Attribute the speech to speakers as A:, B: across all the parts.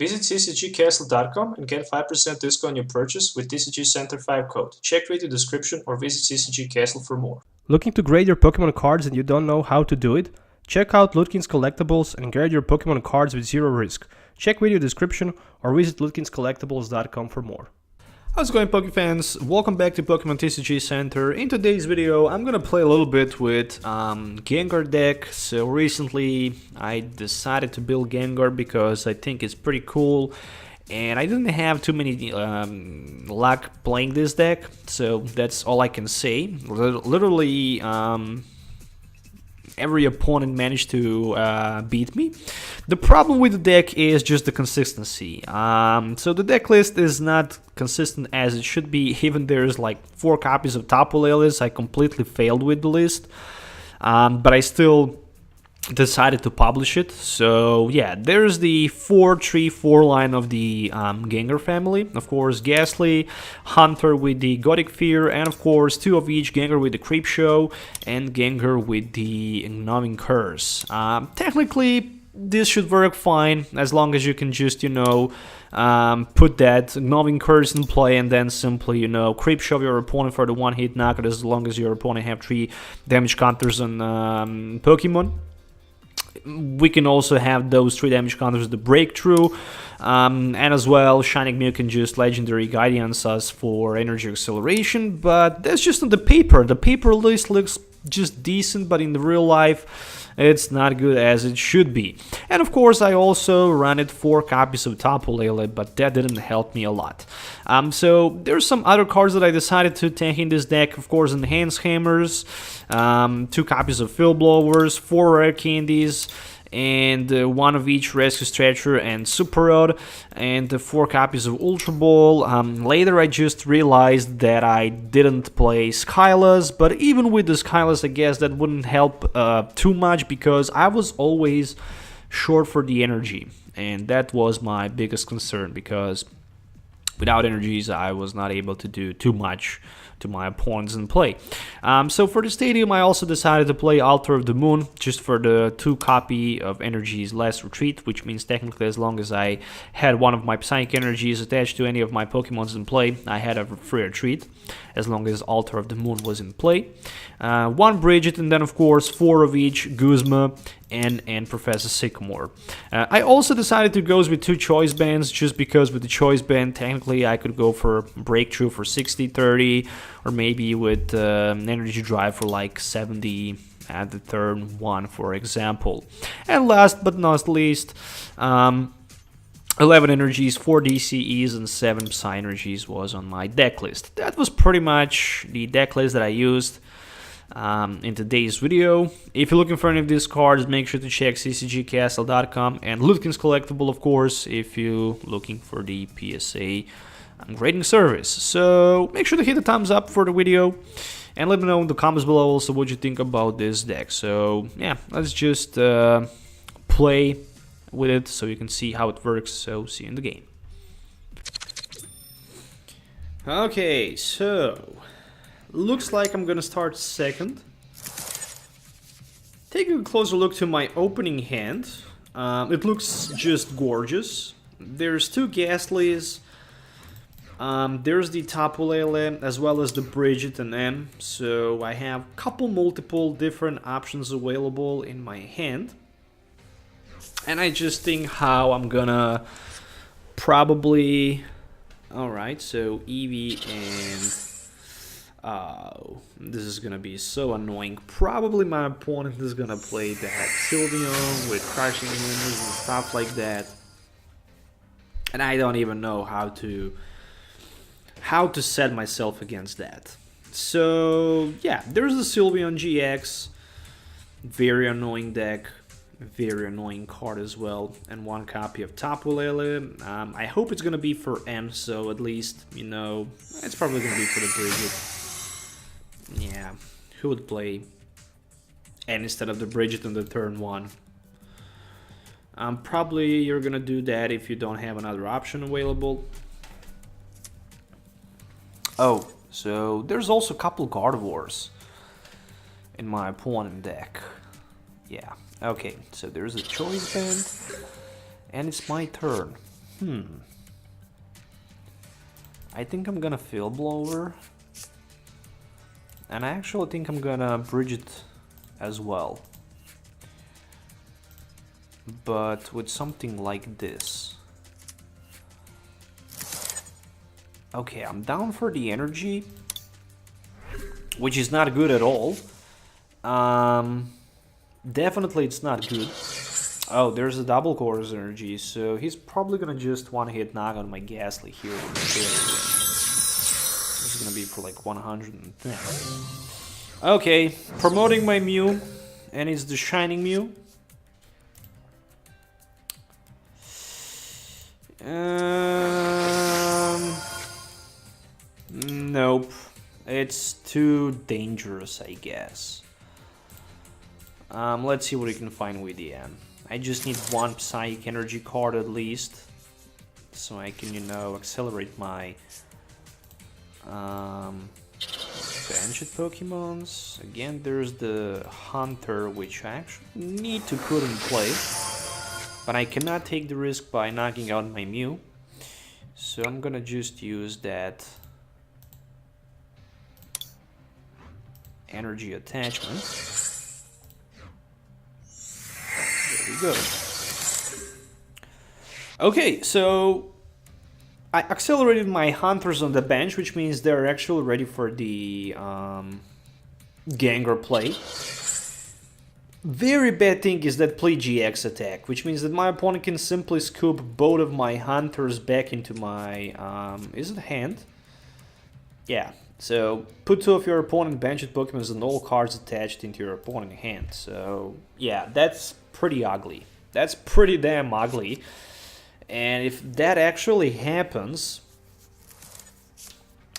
A: Visit TCGCastle.com and get 5% discount on your purchase with TCG Center 5 code. Check video description or visit TCG Castle for more.
B: Looking to grade your Pokemon cards and you don't know how to do it? Check out Ludkins Collectables and grade your Pokemon cards with zero risk. Check video description or visit LudkinsCollectables.com for more.
C: How's it going, Poke fans? Welcome back to Pokemon TCG Center. In today's video, I'm gonna play a little bit with Gengar deck. So recently, I decided to build Gengar because I think it's pretty cool, and I didn't have too many luck playing this deck. So that's all I can say. Literally, every opponent managed to beat me. The problem with the deck is just the consistency. So the deck list is not consistent as it should be. Even there's like 4 copies of Tapu Lele's. I completely failed with the list, but I still decided to publish it. So yeah, there's the 4-3-4 line of the Gengar family. Of course, Ghastly, Hunter with the Gothic Fear, and of course 2 of each, Gengar with the Creep Show and Gengar with the Gnawing Curse. Technically, this should work fine as long as you can just, put that Gnawing Curse in play and then simply, Creep Show your opponent for the 1-hit knockout as long as your opponent have 3 damage counters on Pokemon. We can also have those 3 damage counters the breakthrough, and as well Shining Mew can just Legendary Guidance us for energy acceleration, but that's just on the paper. The paper list looks just decent, but in the real life it's not good as it should be. And of course I also ran it 4 copies of Tapu Lele, but that didn't help me a lot. So there's some other cards that I decided to take in this deck. Of course, Enhanced Hammers, 2 copies of Fill Blowers, 4 Rare Candies, and 1 of each Rescue Stretcher and Super Rod, and 4 copies of Ultra Ball. Later I just realized that I didn't play Skylas, but even with the Skylas I guess that wouldn't help too much because I was always short for the energy, and that was my biggest concern because without energies I was not able to do too much to my opponents in play. So for the stadium I also decided to play Altar of the Moon just for the 2 copy of energies last retreat, which means technically as long as I had one of my Psychic energies attached to any of my Pokemons in play, I had a free retreat as long as Altar of the Moon was in play. 1 Bridget, and then of course 4 of each Guzma and Professor Sycamore. I also decided to go with 2 choice bands just because with the choice band technically I could go for breakthrough for 60-30 or maybe with energy drive for like 70 at the turn 1, for example. And last but not least, 11 energies, 4 DCEs, and 7 Psy energies was on my deck list. That was pretty much the deck list that I used in today's video. If you're looking for any of these cards, make sure to check ccgcastle.com and Ludkins Collectible, of course, if you're looking for the PSA grading service. So make sure to hit the thumbs up for the video and let me know in the comments below also what you think about this deck. So yeah, let's just play with it so you can see how it works. So see you in the game. Okay, so looks like I'm gonna start second. Taking a closer look to my opening hand, it looks just gorgeous. There's 2 Ghastlys, there's the Tapu Lele as well as the Bridget and M, so I have multiple different options available in my hand. And I just think how I'm gonna probably... Alright, so Eevee and... Oh, this is gonna be so annoying. Probably my opponent is gonna play that Sylveon with Crushing Hammers and stuff like that. And I don't even know how to set myself against that. So yeah, there's the Sylveon GX. Very annoying deck. Very annoying card as well. And 1 copy of Tapu Lele. I hope it's gonna be for M, so at least, it's probably gonna be for the Bridget. Yeah, who would play N instead of the Bridget on the turn 1? Probably you're gonna do that if you don't have another option available. Oh, so there's also a couple Gardevoirs in my opponent deck. Yeah, okay, so there's a choice band, and it's my turn. I think I'm gonna Field Blower. And I actually think I'm gonna bridge it as well. But with something like this. Okay, I'm down for the energy, which is not good at all. Definitely it's not good. Oh, there's a double CORSAIR energy, so he's probably gonna just one-hit knock on my Ghastly here. This is gonna be for like 110. Okay, promoting my Mew, and it's the Shining Mew. Nope. It's too dangerous, I guess. Let's see what we can find with the end. I just need one Psychic Energy card at least, so I can, you know, accelerate my Banished Pokemons. Again, there's the Hunter, which I actually need to put in play, but I cannot take the risk by knocking out my Mew, so I'm gonna just use that energy attachment. There we go. Okay, so I accelerated my Hunters on the bench, which means they're actually ready for the Gengar play. Very bad thing is that play GX attack, which means that my opponent can simply scoop both of my Hunters back into my, is it hand? Yeah, so put two of your opponent benched Pokemon and all cards attached into your opponent's hand. So yeah, that's pretty ugly. That's pretty damn ugly. And if that actually happens,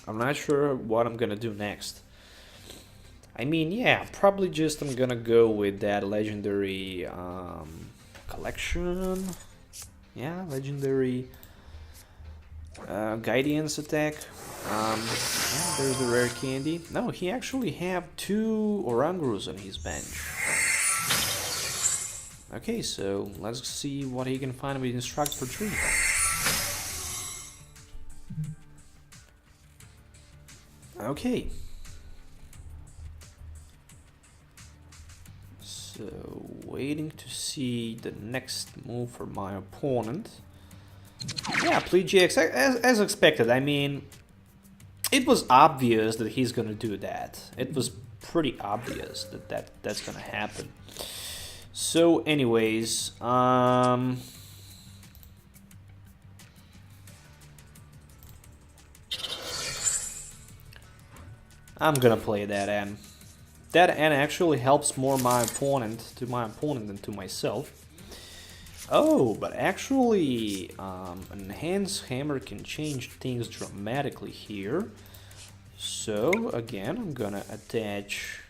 C: I'm not sure what I'm gonna do next. I mean, yeah, probably just I'm gonna go with that legendary collection. Yeah, legendary guidance attack. Yeah, there's the rare candy. No, he actually have two Orangurus on his bench. Okay, so let's see what he can find with Instruct for 3. Okay. So, waiting to see the next move for my opponent. Yeah, play GX as expected. I mean, it was obvious that he's gonna do that. It was pretty obvious that that's gonna happen. So, anyways, I'm gonna play that N. That N actually helps more my opponent than to myself. Oh, but actually, Enhanced Hammer can change things dramatically here. So, again, I'm gonna attach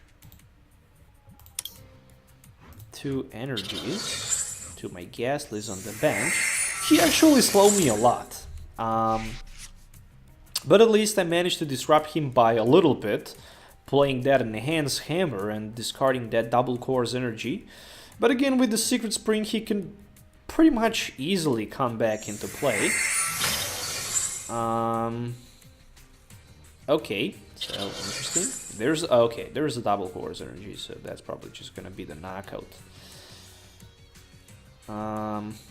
C: two energies to my Ghastlies on the bench. He actually slowed me a lot. But at least I managed to disrupt him by a little bit, playing that Enhanced Hammer and discarding that double CORSAIR energy. But again, with the Secret Spring, he can pretty much easily come back into play. Okay, so interesting. There's a double CORSAIR energy, so that's probably just gonna be the knockout.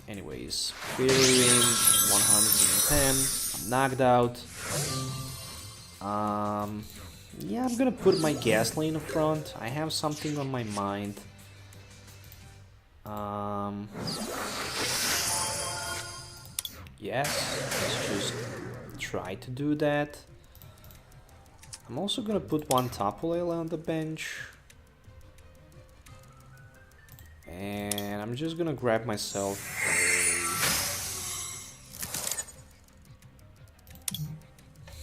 C: Anyways, clearing 110. I'm knocked out. Yeah, I'm gonna put my Ghastly in the front. I have something on my mind. Yeah, let's just try to do that. I'm also gonna put one Tapu Lele on the bench. And I'm just gonna grab myself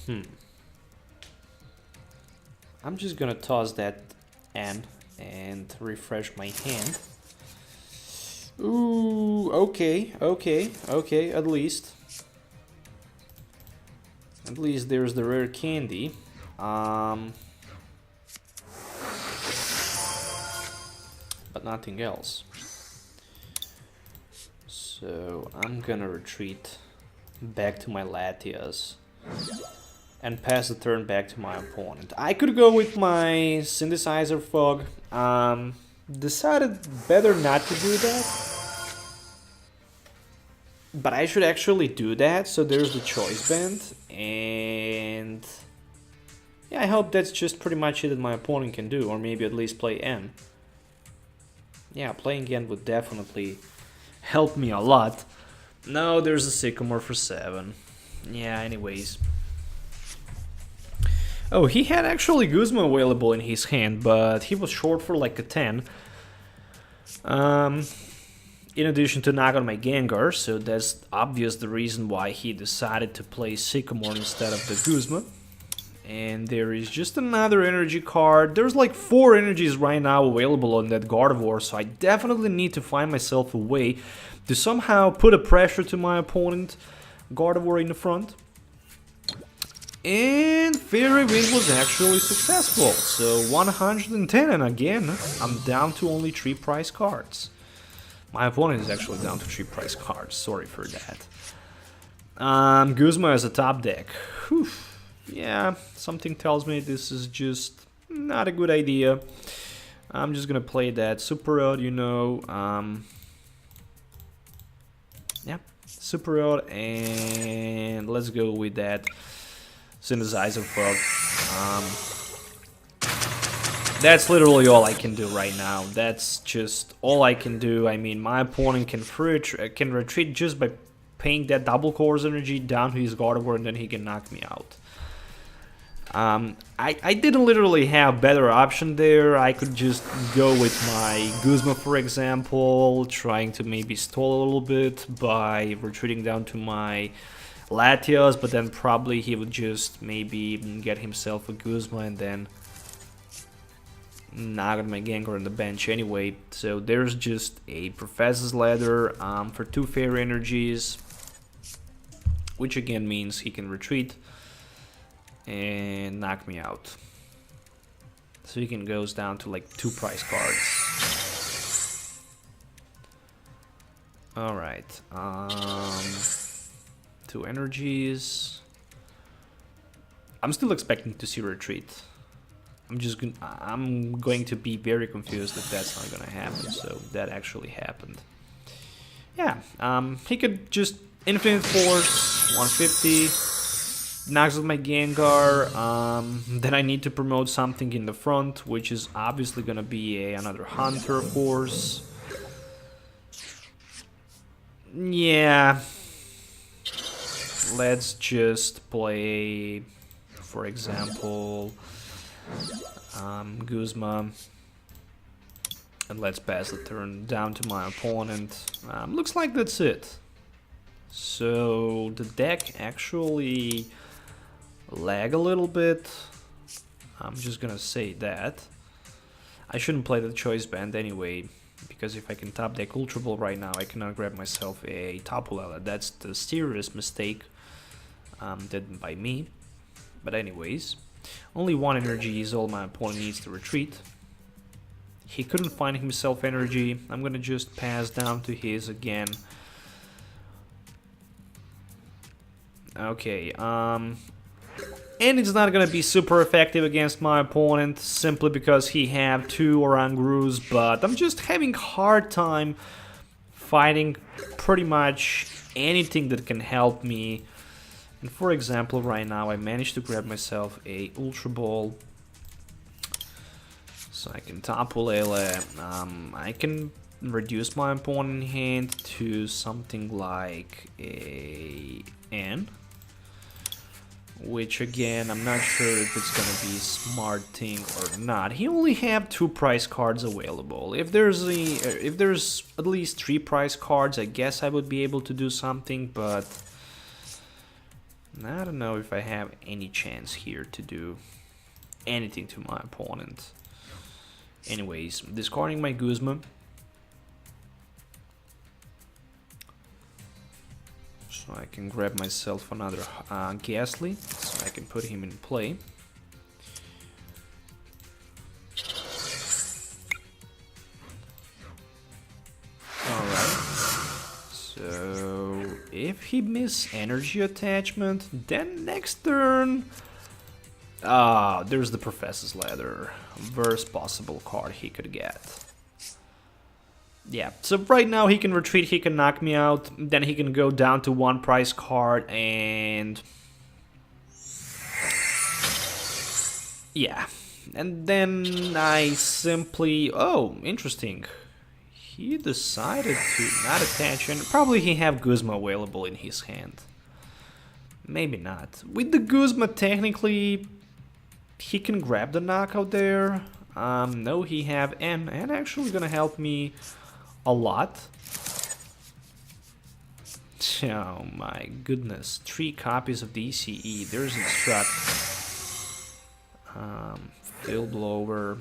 C: a... I'm just gonna toss that N and refresh my hand. Ooh, okay, at least. At least there's the rare candy. But nothing else. So I'm gonna retreat back to my Latios and pass the turn back to my opponent. I could go with my synthesizer fog. Decided better not to do that, but I should actually do that. So there's the choice band, and yeah, I hope that's just pretty much it that my opponent can do, or maybe at least play N. Yeah, playing N would definitely help me a lot. No, there's a Sycamore for 7. Yeah, anyways. Oh, he had actually Guzma available in his hand, but he was short for like a 10. In addition to knock on my Gengar, so that's obvious the reason why he decided to play Sycamore instead of the Guzma. And there is just another energy card. There's like 4 energies right now available on that Gardevoir, so I definitely need to find myself a way to somehow put a pressure to my opponent. Gardevoir in the front. And Fairy Wind was actually successful, so 110, and again, I'm down to only 3 prize cards. My opponent is actually down to 3 prize cards, sorry for that. Guzma as a top deck. Whew. Yeah, something tells me this is just not a good idea. I'm just gonna play that Super Road, you know. Yeah, Super Road, and let's go with that Synthesizer Fog. That's literally all I can do right now. That's just all I can do. I mean, my opponent can retreat just by paying that double Course energy down to his Gardevoir, and then he can knock me out. I didn't literally have better option there. I could just go with my Guzma, for example, trying to maybe stall a little bit by retreating down to my Latios, but then probably he would just maybe get himself a Guzma and then knock on my Gengar on the bench anyway. So there's just a Professor's Ladder for 2 Fairy Energies, which again means he can retreat and knock me out. So he can goes down to like 2 prize cards. Alright. 2 energies. I'm still expecting to see retreat. I'm going to be very confused if that's not gonna happen. So that actually happened. Yeah. He could just Infinite Force 150. Knocks with my Gengar. Then I need to promote something in the front, which is obviously gonna be another Hunter, of course. Yeah. Let's just play, for example, Guzma, and let's pass the turn down to my opponent. Looks like that's it. So the deck actually lag a little bit. I'm just gonna say that. I shouldn't play the choice band anyway, because if I can top deck Ultra Ball right now, I cannot grab myself a Tapu Lele. That's the serious mistake done by me. But anyways, only 1 energy is all my opponent needs to retreat. He couldn't find himself energy. I'm gonna just pass down to his again. Okay, and it's not gonna be super effective against my opponent simply because he have 2 Orangrus, but I'm just having hard time fighting pretty much anything that can help me. And for example, right now I managed to grab myself a Ultra Ball, so I can Tapu Lele. I can reduce my opponent hand to something like a N, which again, I'm not sure if it's gonna be a smart thing or not. He only have 2 prize cards available. If there's at least 3 prize cards, I guess I would be able to do something, but I don't know if I have any chance here to do anything to my opponent. Anyways, discarding my Guzma. So I can grab myself another Ghastly, so I can put him in play. Alright, so if he miss energy attachment, then next turn... Ah, there's the Professor's Ladder. Worst possible card he could get. Yeah, so right now he can retreat, he can knock me out, then he can go down to 1 price card and... Yeah, and then I simply... Oh, interesting. He decided to not attach, and probably he have Guzma available in his hand. Maybe not. With the Guzma, technically, he can grab the knockout there. No, he have N, and actually gonna help me a lot. Oh my goodness, 3 copies of DCE. There's Instruct, Field Blower,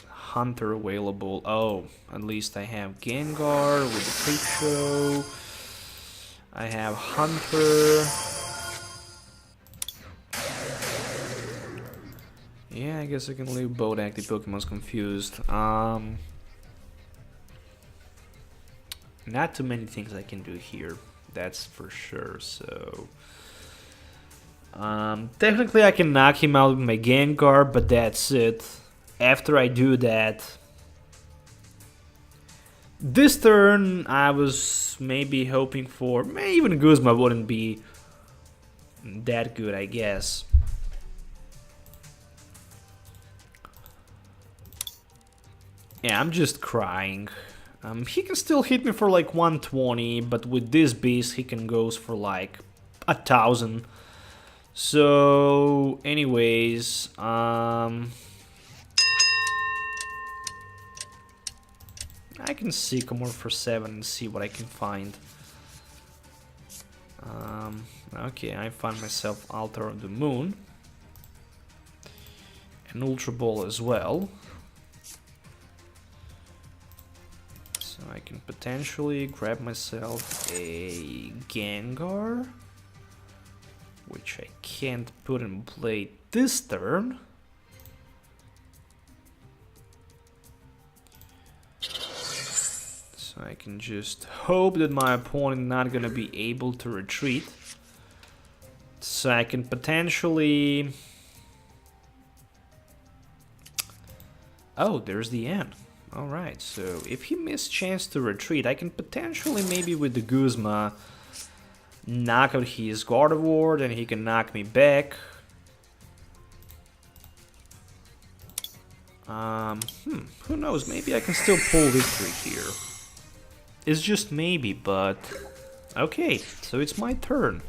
C: Hunter available. Oh, at least I have Gengar with the Creep Show. I have Hunter. Yeah, I guess I can leave both active Pokemon's confused. Not too many things I can do here, that's for sure, so... technically I can knock him out with my Gengar, but that's it. After I do that... This turn, I was maybe hoping for... Maybe even Guzma wouldn't be that good, I guess. Yeah, I'm just crying. He can still hit me for like 120, but with this beast he can go for like 1,000. So, anyways, I can Sycamore for 7 and see what I can find. Okay, I find myself Altar of the Moon. An Ultra Ball as well. So I can potentially grab myself a Gengar, which I can't put in play this turn. So I can just hope that my opponent not gonna be able to retreat. So I can potentially... Oh, there's the end. Alright, so if he missed chance to retreat, I can potentially maybe with the Guzma knock out his Gardevoir, and he can knock me back. Who knows, maybe I can still pull victory here. It's just maybe, but... Okay, so it's my turn.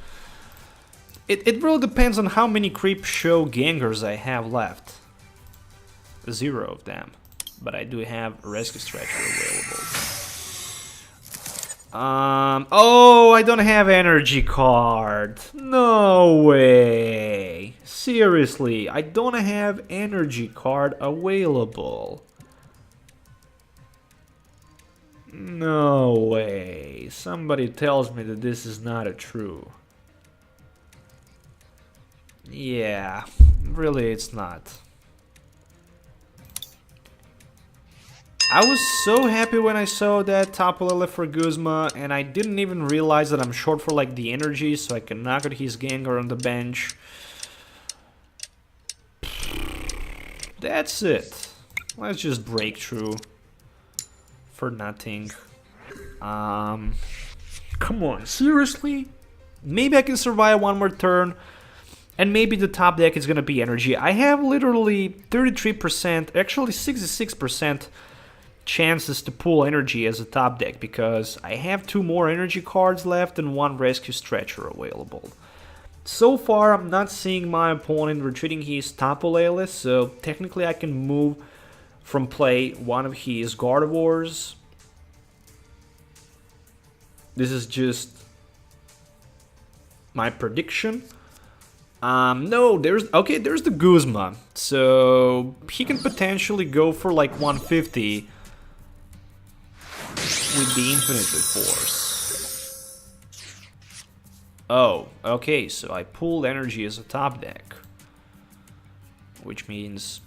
C: It really depends on how many Creep Show Gengars I have left. 0 of them. But I do have Rescue Stretcher available. Oh, I don't have Energy Card. No way. Seriously, I don't have Energy Card available. No way. Somebody tells me that this is not a true. Yeah, really it's not. I was so happy when I saw that Tapu Lele for Guzma, and I didn't even realize that I'm short for like the energy, so I can knock out his Gengar on the bench. That's it. Let's just break through for nothing. Come on, seriously? Maybe I can survive one more turn, and maybe the top deck is gonna be energy. I have literally 33%, actually 66% chances to pull energy as a top deck, because I have 2 more energy cards left and 1 Rescue Stretcher available. So far, I'm not seeing my opponent retreating his Tapu Lele, so technically I can move from play one of his Gardevoirs. This is just my prediction. No, there's the Guzma, so he can potentially go for like 150 with the Infinity Force. Oh, okay, so I pulled energy as a top deck, which means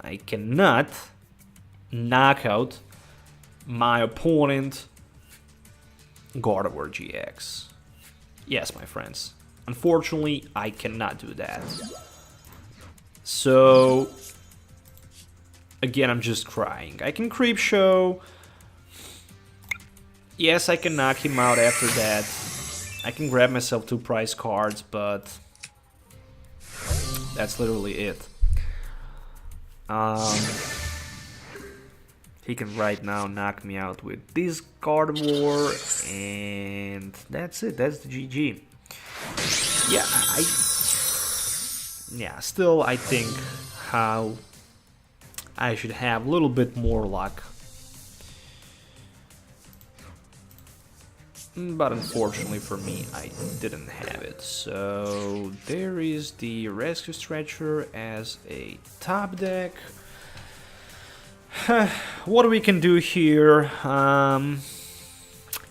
C: I cannot knock out my opponent Gardevoir GX. Yes, my friends. Unfortunately, I cannot do that. So, again, I'm just crying. I can Creep Show. Yes, I can knock him out after that. I can grab myself 2 prize cards, but that's literally it. He can right now knock me out with this Gardevoir, and that's it. That's the GG. Yeah, still I think how I should have a little bit more luck. But unfortunately for me, I didn't have it. So there is the Rescue Stretcher as a top deck. What we can do here, can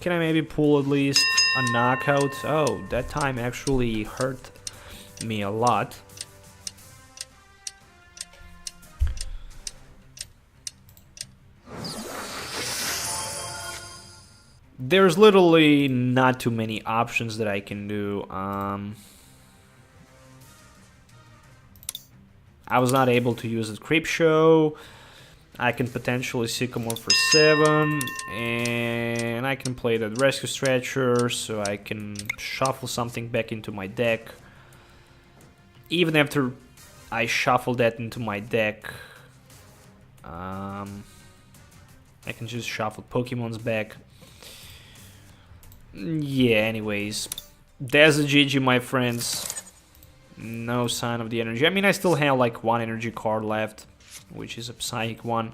C: I maybe pull at least a knockout? Oh, that time actually hurt me a lot. There's literally not too many options that I can do. I was not able to use the Creep Show. I can potentially Sycamore for 7, and I can play the Rescue Stretcher, so I can shuffle something back into my deck. Even after I shuffle that into my deck, I can just shuffle Pokemon's back. Yeah, anyways, there's a GG, my friends. No sign of the energy. I mean, I still have like 1 energy card left, which is a Psychic one.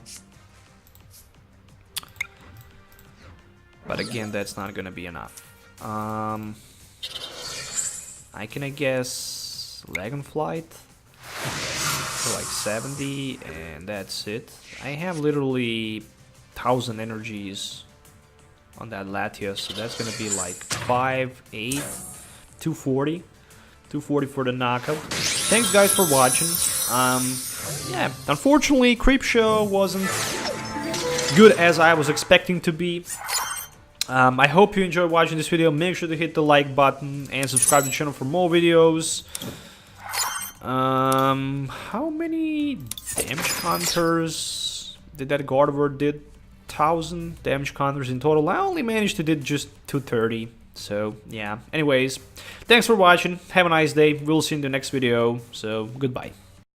C: But again, that's not gonna be enough. I can, I guess, Dragon Flight for like 70, and that's it. I have literally 1000 energies on that Latios, so that's gonna be like 5, 8, 240. 240 for the knockout. Thanks guys for watching. Yeah, unfortunately Creep Show wasn't good as I was expecting to be. I hope you enjoyed watching this video. Make sure to hit the like button and subscribe to the channel for more videos. How many damage counters did that Gardevoir did? 1000 damage counters in total. I only managed to did just 230. So yeah, anyways, thanks for watching. Have a nice day. We'll see you in the next video. So goodbye.